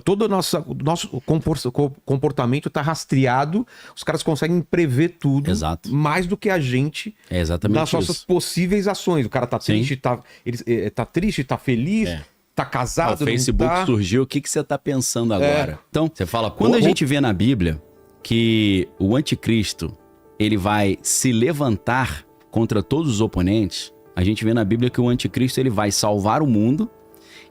todo o nosso comportamento está rastreado, os caras conseguem prever tudo. Exato. Mais do que a gente nas nossas possíveis ações. O cara tá triste, tá triste, tá feliz, tá casado, o Facebook surgiu, o que você tá pensando agora? Então, você fala, quando a gente vê na Bíblia que o anticristo, ele vai se levantar contra todos os oponentes, a gente vê na Bíblia que o anticristo, ele vai salvar o mundo,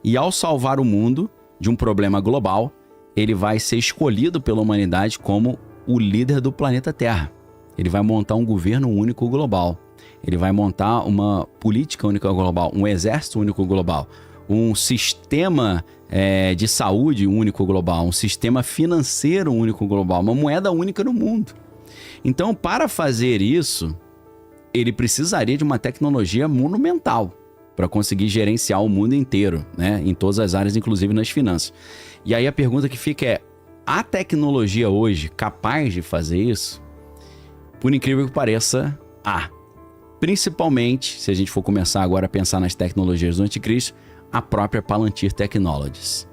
e ao salvar o mundo de um problema global, ele vai ser escolhido pela humanidade como o líder do planeta Terra. Ele vai montar um governo único global. Ele vai montar uma política única global, um exército único global, um sistema de saúde único global, um sistema financeiro único global, uma moeda única no mundo. Então, para fazer isso, ele precisaria de uma tecnologia monumental para conseguir gerenciar o mundo inteiro, né? Em todas as áreas, inclusive nas finanças. E aí a pergunta que fica é, a tecnologia hoje capaz de fazer isso? Por incrível que pareça, principalmente, se a gente for começar agora a pensar nas tecnologias do anticristo, a própria Palantir Technologies.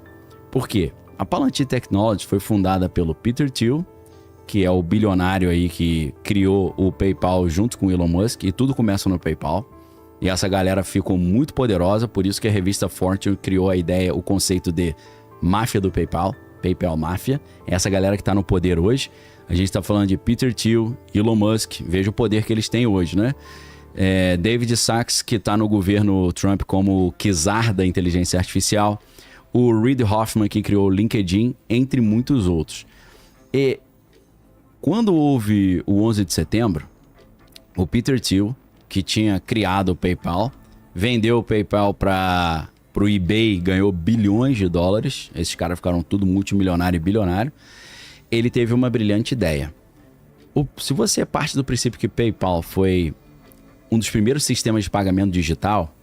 Por quê? A Palantir Technologies foi fundada pelo Peter Thiel, que é o bilionário aí que criou o PayPal junto com o Elon Musk, e tudo começa no PayPal. E essa galera ficou muito poderosa, por isso que a revista Fortune criou a ideia, o conceito de máfia do PayPal, PayPal Máfia. Essa galera que está no poder hoje. A gente está falando de Peter Thiel, Elon Musk, veja o poder que eles têm hoje, né? David Sachs, que está no governo Trump como czar da inteligência artificial. O Reid Hoffman, que criou o LinkedIn, entre muitos outros. E quando houve o 11 de setembro, o Peter Thiel, que tinha criado o PayPal, vendeu o PayPal para o eBay, ganhou bilhões de dólares. Esses caras ficaram tudo multimilionário e bilionário. Ele teve uma brilhante ideia. Se você é parte do princípio que PayPal foi um dos primeiros sistemas de pagamento digital,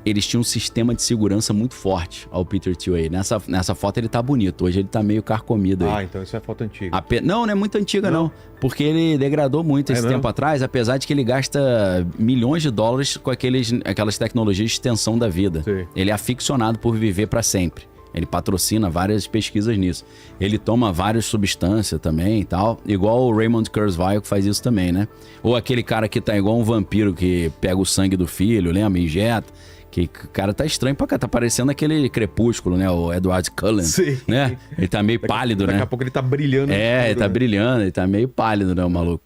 eles tinham um sistema de segurança muito forte ao Peter Thiel aí. Nessa foto ele tá bonito, hoje ele tá meio carcomido aí. Então isso é foto antiga. Não é muito antiga não, porque ele degradou muito esse tempo atrás, apesar de que ele gasta milhões de dólares com aquelas tecnologias de extensão da vida. Sim. Ele é aficionado por viver para sempre. Ele patrocina várias pesquisas nisso. Ele toma várias substâncias também e tal. Igual o Raymond Kurzweil que faz isso também, né? Ou aquele cara que tá igual um vampiro que pega o sangue do filho, lembra? Injeta. Que o cara tá estranho pra cá. Tá parecendo aquele Crepúsculo, né? O Edward Cullen. Sim. Né? Ele tá meio pálido, né? Daqui a pouco ele tá brilhando. Ele tá brilhando. Ele tá meio pálido, né, o maluco?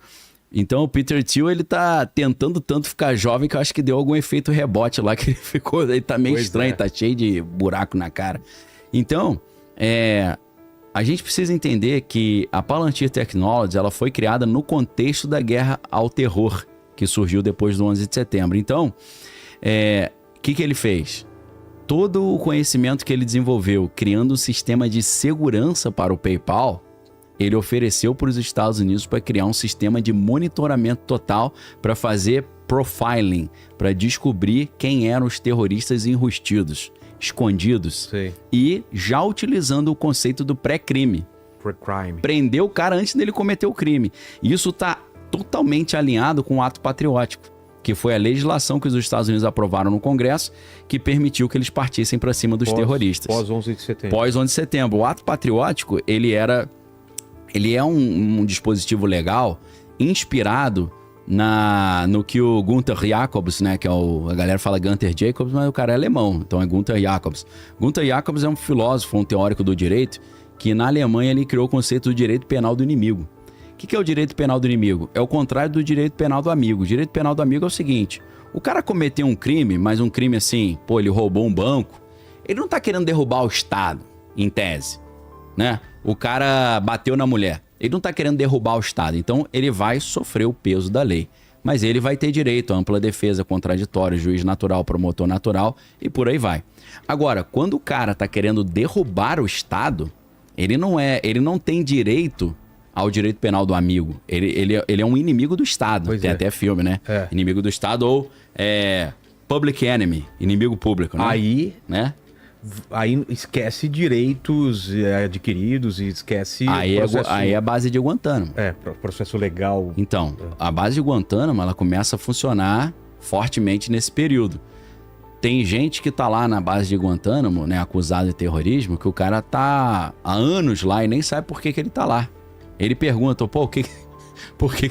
Então o Peter Thiel, ele tá tentando tanto ficar jovem que eu acho que deu algum efeito rebote lá que ele ficou... Ele tá meio estranho, tá cheio de buraco na cara. Então, a gente precisa entender que a Palantir Technologies, ela foi criada no contexto da guerra ao terror, que surgiu depois do 11 de setembro. Então, o que ele fez? Todo o conhecimento que ele desenvolveu, criando um sistema de segurança para o PayPal, ele ofereceu para os Estados Unidos para criar um sistema de monitoramento total para fazer profiling, para descobrir quem eram os terroristas enrustidos, escondidos. Sim. E já utilizando o conceito do pré-crime. Prendeu o cara antes dele cometer o crime. E isso está totalmente alinhado com o ato patriótico, que foi a legislação que os Estados Unidos aprovaram no Congresso, que permitiu que eles partissem para cima dos terroristas. Pós 11 de setembro. Pós 11 de setembro. O ato patriótico, ele é um dispositivo legal inspirado no que o Gunther Jacobs, né, que é a galera fala Gunther Jacobs, mas o cara é alemão, então é Gunther Jacobs. Gunther Jacobs é um filósofo, um teórico do direito, que na Alemanha ele criou o conceito do direito penal do inimigo. O que é o direito penal do inimigo? É o contrário do direito penal do amigo. O direito penal do amigo é o seguinte: o cara cometeu um crime, mas um crime assim, ele roubou um banco, ele não tá querendo derrubar o Estado, em tese, né? O cara bateu na mulher, ele não tá querendo derrubar o Estado, então ele vai sofrer o peso da lei. Mas ele vai ter direito à ampla defesa, contraditório, juiz natural, promotor natural e por aí vai. Agora, quando o cara tá querendo derrubar o Estado, ele não tem direito ao direito penal do amigo. Ele é um inimigo do Estado. Tem até filme, né? Inimigo do Estado ou public enemy, inimigo público, né? Aí esquece direitos adquiridos e esquece... Aí é a base de Guantánamo. Processo legal. Então, a base de Guantánamo, ela começa a funcionar fortemente nesse período. Tem gente que tá lá na base de Guantánamo, né, acusado de terrorismo, que o cara tá há anos lá e nem sabe por que ele tá lá. Ele pergunta, pô, por que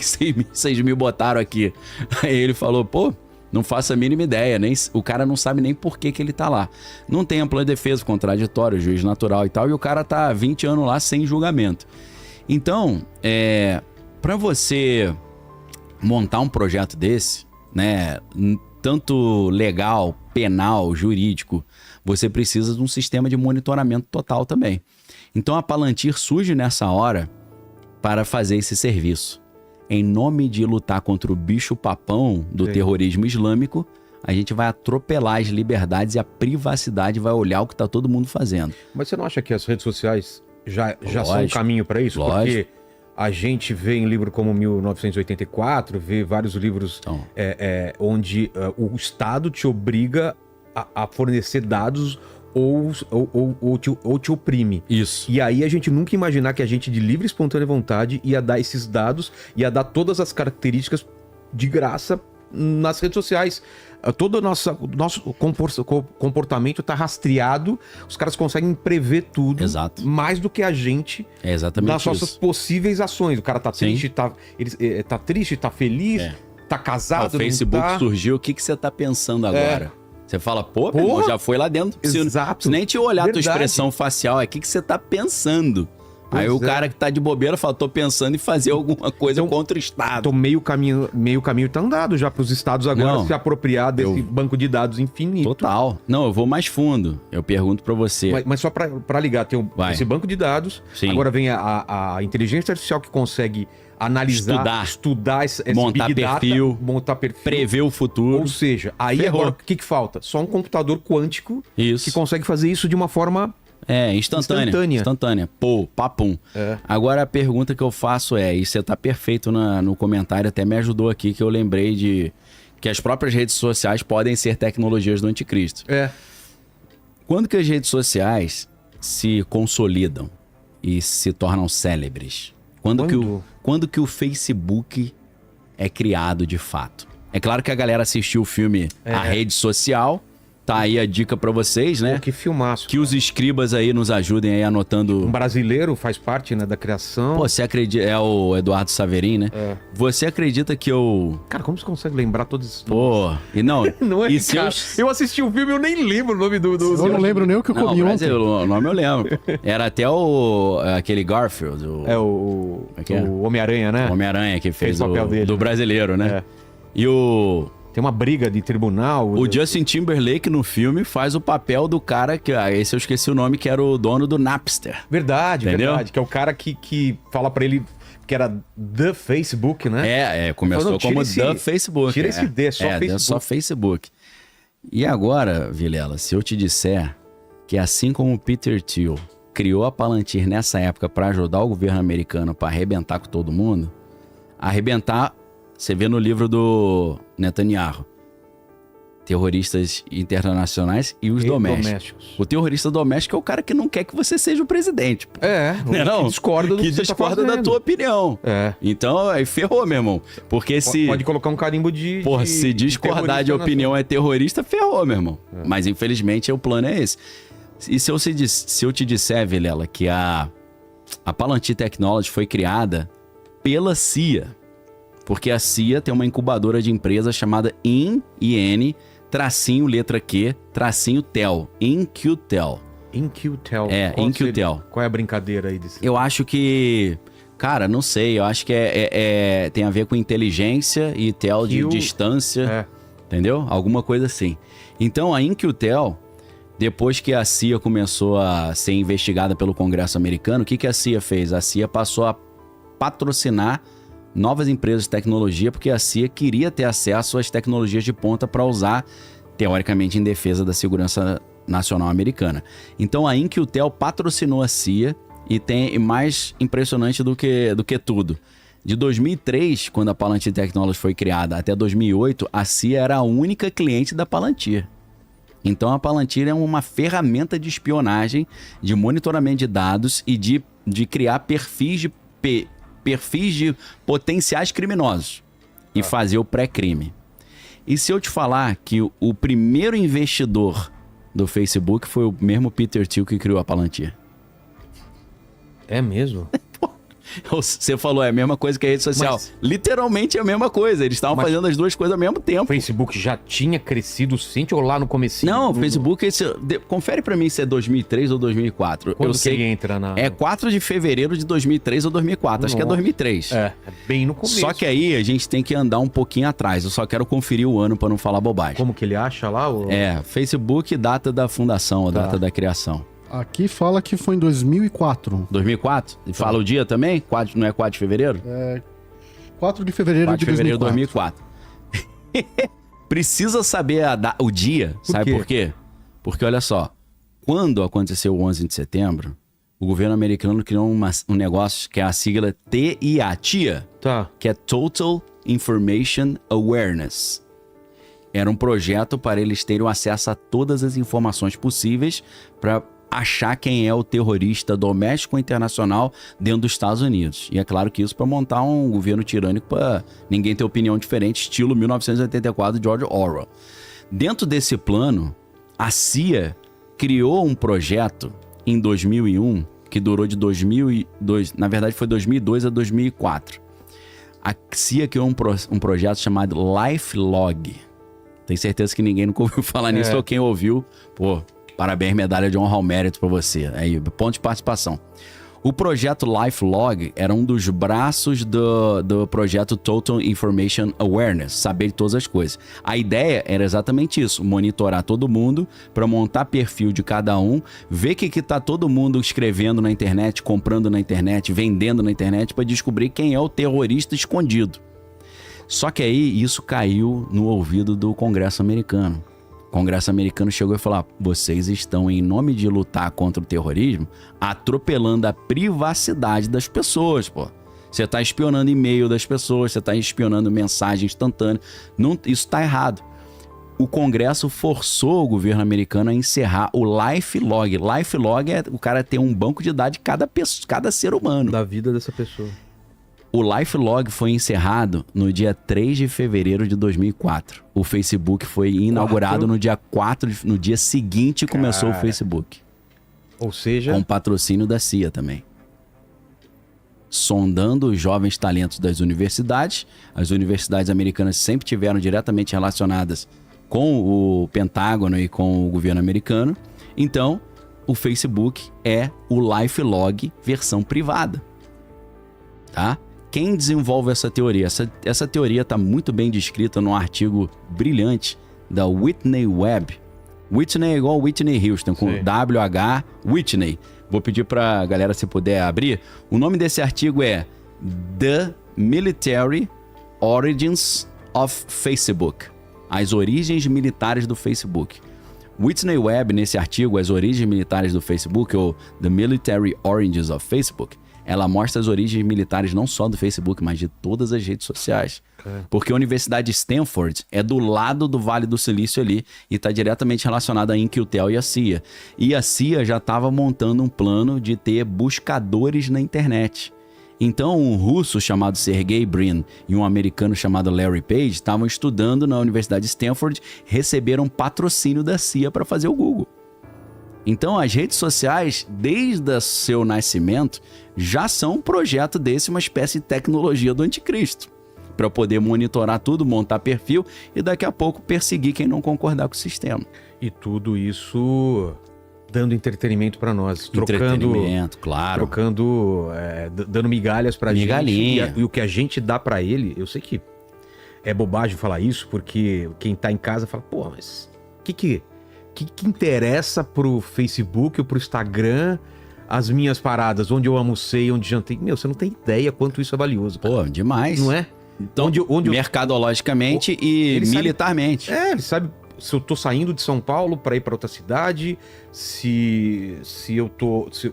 vocês me botaram aqui? Aí ele falou, pô, não faço a mínima ideia, o cara não sabe nem por que ele tá lá. Não tem ampla defesa, contraditório, juiz natural e tal, e o cara tá há 20 anos lá sem julgamento. Então, para você montar um projeto desse, né, tanto legal, penal, jurídico, você precisa de um sistema de monitoramento total também. Então a Palantir surge nessa hora para fazer esse serviço. Em nome de lutar contra o bicho-papão do terrorismo islâmico, a gente vai atropelar as liberdades e a privacidade vai olhar o que está todo mundo fazendo. Mas você não acha que as redes sociais já são um caminho para isso? Lógico. Porque a gente vê em livro como 1984, vê vários livros onde o Estado te obriga a fornecer dados ou te oprime. Isso. E aí a gente nunca imaginar que a gente, de livre e espontânea vontade, ia dar esses dados, ia dar todas as características de graça nas redes sociais. Todo o nosso comportamento está rastreado, os caras conseguem prever tudo. Exato. Mais do que a gente nas nossas possíveis ações. O cara tá triste, tá triste, tá feliz, tá casado, o Facebook surgiu, o que você tá pensando agora? Você fala, pô, meu irmão, já foi lá dentro. Exato. Se nem te olhar a tua expressão facial, o que você tá pensando? Aí o cara que tá de bobeira fala, tô pensando em fazer alguma coisa contra o Estado. Então meio caminho tá andado já para os Estados agora se apropriar desse banco de dados infinito. Total. Não, eu vou mais fundo. Eu pergunto para você. Mas só para ligar, tem esse banco de dados. Sim. Agora vem a inteligência artificial que consegue analisar, estudar esse montar big perfil, data, montar perfil, prever o futuro. Ou seja, aí agora o que falta? Só um computador quântico que consegue fazer isso de uma forma instantânea. Pô, papum. Agora a pergunta que eu faço e você tá perfeito no comentário, até me ajudou aqui, que eu lembrei de que as próprias redes sociais podem ser tecnologias do anticristo. Quando que as redes sociais se consolidam e se tornam célebres? Quando que o Facebook é criado de fato? É claro que a galera assistiu o filme A Rede Social. Tá aí a dica pra vocês, né? Pô, que filmaço. Que os escribas aí nos ajudem aí anotando. Um brasileiro faz parte, né, da criação. Pô, você acredita... É o Eduardo Saverin, né? Você acredita que eu... Cara, como você consegue lembrar todos esses nomes? Pô, e não... não é, e cara, eu assisti o filme e eu nem lembro o nome do... Eu não lembro nem o que eu comi ontem. O nome eu lembro. Era até aquele Garfield. O Homem-Aranha, né? O Homem-Aranha que fez o papel dele, do brasileiro, né? E o... Tem uma briga de tribunal. O Justin Timberlake no filme faz o papel do cara que... esse eu esqueci o nome, que era o dono do Napster. Verdade. Que é o cara que fala pra ele que era The Facebook, né? Começou como The Facebook. Tira esse D, só Facebook. Só Facebook. E agora, Vilela, se eu te disser que assim como o Peter Thiel criou a Palantir nessa época pra ajudar o governo americano pra arrebentar com todo mundo, você vê no livro do Netanyahu, terroristas internacionais e os domésticos. O terrorista doméstico é o cara que não quer que você seja o presidente. Pô. Que discorda do que você discorda da tua opinião. Então, aí ferrou, meu irmão. Porque se... Pode colocar um carimbo de... Porra, se discordar de opinião é terrorista, ferrou, meu irmão. Mas, infelizmente, o plano é esse. E se eu te disser, Vilela, que a Palantir Technology foi criada pela CIA... Porque a CIA tem uma incubadora de empresa chamada IN, tracinho, letra Q, tracinho TEL. InQtel. InQtel. InQtel. Qual é a brincadeira aí desse? Eu acho que... Cara, não sei. Eu acho que tem a ver com inteligência e TEL de distância. Entendeu? Alguma coisa assim. Então, a InQtel, depois que a CIA começou a ser investigada pelo Congresso americano, o que a CIA fez? A CIA passou a patrocinar novas empresas de tecnologia, porque a CIA queria ter acesso às tecnologias de ponta para usar, teoricamente, em defesa da segurança nacional americana. Então a InQtel patrocinou a CIA e tem mais impressionante do que tudo. De 2003, quando a Palantir Technology foi criada, até 2008, a CIA era a única cliente da Palantir. Então a Palantir é uma ferramenta de espionagem, de monitoramento de dados e de criar perfis de potenciais criminosos e fazer o pré-crime. E se eu te falar que o primeiro investidor do Facebook foi o mesmo Peter Thiel que criou a Palantir? É mesmo? Você falou, é a mesma coisa que a rede social. Mas, literalmente é a mesma coisa. Eles estavam fazendo as duas coisas ao mesmo tempo. O Facebook já tinha crescido suficiente ou lá no comecinho? Não, o Facebook... confere pra mim se é 2003 ou 2004. Quando eu sei que ele entra na... É 4 de fevereiro de 2003 ou 2004. Acho que é 2003. É bem no começo. Só que aí a gente tem que andar um pouquinho atrás. Eu só quero conferir o ano pra não falar bobagem. Como que ele acha lá? Facebook, data da fundação, data da criação. Aqui fala que foi em 2004. 2004? E fala o dia também? Não é 4 de fevereiro? 4 de fevereiro 4 de fevereiro de 2004. Precisa saber o dia, sabe por quê? Porque olha só, quando aconteceu o 11 de setembro, o governo americano criou um negócio que é a sigla TIA, que é Total Information Awareness. Era um projeto para eles terem acesso a todas as informações possíveis para achar quem é o terrorista doméstico ou internacional dentro dos Estados Unidos. E é claro que isso para montar um governo tirânico para ninguém ter opinião diferente, estilo 1984 de George Orwell. Dentro desse plano, a CIA criou um projeto em 2001 que durou de 2002, na verdade foi 2002 a 2004. A CIA criou um projeto chamado LifeLog. Tenho certeza que ninguém nunca ouviu falar nisso, ou quem ouviu, parabéns, medalha de honra ao mérito para você. Aí, ponto de participação. O projeto LifeLog era um dos braços do projeto Total Information Awareness, saber de todas as coisas. A ideia era exatamente isso, monitorar todo mundo para montar perfil de cada um, ver o que tá todo mundo escrevendo na internet, comprando na internet, vendendo na internet, para descobrir quem é o terrorista escondido. Só que aí isso caiu no ouvido do Congresso americano. O Congresso americano chegou e falou: vocês estão, em nome de lutar contra o terrorismo, atropelando a privacidade das pessoas, pô. Você está espionando e-mail das pessoas, você está espionando mensagem instantânea. Isso está errado. O Congresso forçou o governo americano a encerrar o LifeLog. LifeLog é o cara ter um banco de dados de cada ser humano. Da vida dessa pessoa. O LifeLog foi encerrado no dia 3 de fevereiro de 2004. O Facebook foi inaugurado no dia 4, no dia seguinte começou o Facebook. Ou seja... Com patrocínio da CIA também. Sondando os jovens talentos das universidades. As universidades americanas sempre tiveram diretamente relacionadas com o Pentágono e com o governo americano. Então, o Facebook é o LifeLog versão privada. Tá? Quem desenvolve essa teoria? Essa teoria está muito bem descrita num artigo brilhante da Whitney Webb. Whitney é igual Whitney Houston, com WH Whitney. Vou pedir para a galera, se puder abrir. O nome desse artigo é The Military Origins of Facebook. As origens militares do Facebook. Whitney Webb, nesse artigo, As Origens Militares do Facebook, ou The Military Origins of Facebook, ela mostra as origens militares não só do Facebook, mas de todas as redes sociais. Porque a Universidade de Stanford é do lado do Vale do Silício ali e está diretamente relacionada à Intel e à CIA. E a CIA já estava montando um plano de ter buscadores na internet. Então, um russo chamado Sergey Brin e um americano chamado Larry Page estavam estudando na Universidade de Stanford, receberam patrocínio da CIA para fazer o Google. Então, as redes sociais, desde o seu nascimento, já são um projeto desse, uma espécie de tecnologia do anticristo, para poder monitorar tudo, montar perfil e daqui a pouco perseguir quem não concordar com o sistema. E tudo isso dando entretenimento para nós, entretenimento, claro, dando migalhas para gente. Migalhinha. E o que a gente dá para ele, eu sei que é bobagem falar isso, porque quem tá em casa fala, pô, mas o que interessa pro Facebook ou pro Instagram as minhas paradas, onde eu almocei, onde jantei? Meu, você não tem ideia quanto isso é valioso. Cara. Pô, demais. Não é? Então, mercadologicamente e militarmente. Ele sabe se eu tô saindo de São Paulo para ir para outra cidade,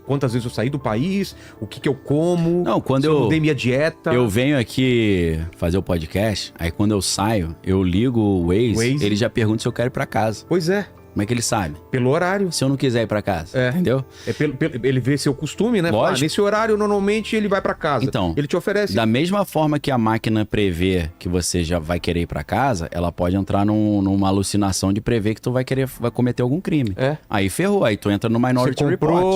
quantas vezes eu saí do país, o que eu como, eu mudei minha dieta. Eu venho aqui fazer o podcast, aí quando eu saio, eu ligo o Waze, ele já pergunta se eu quero ir para casa. Pois é. Como é que ele sabe? Pelo horário. Se eu não quiser ir pra casa, entendeu? Ele vê seu costume, né? Lógico. Nesse horário, normalmente, ele vai pra casa. Então, ele te oferece. Da mesma forma que a máquina prevê que você já vai querer ir pra casa, ela pode entrar numa alucinação de prever que tu vai cometer algum crime. Aí ferrou, aí tu entra no Minority Report.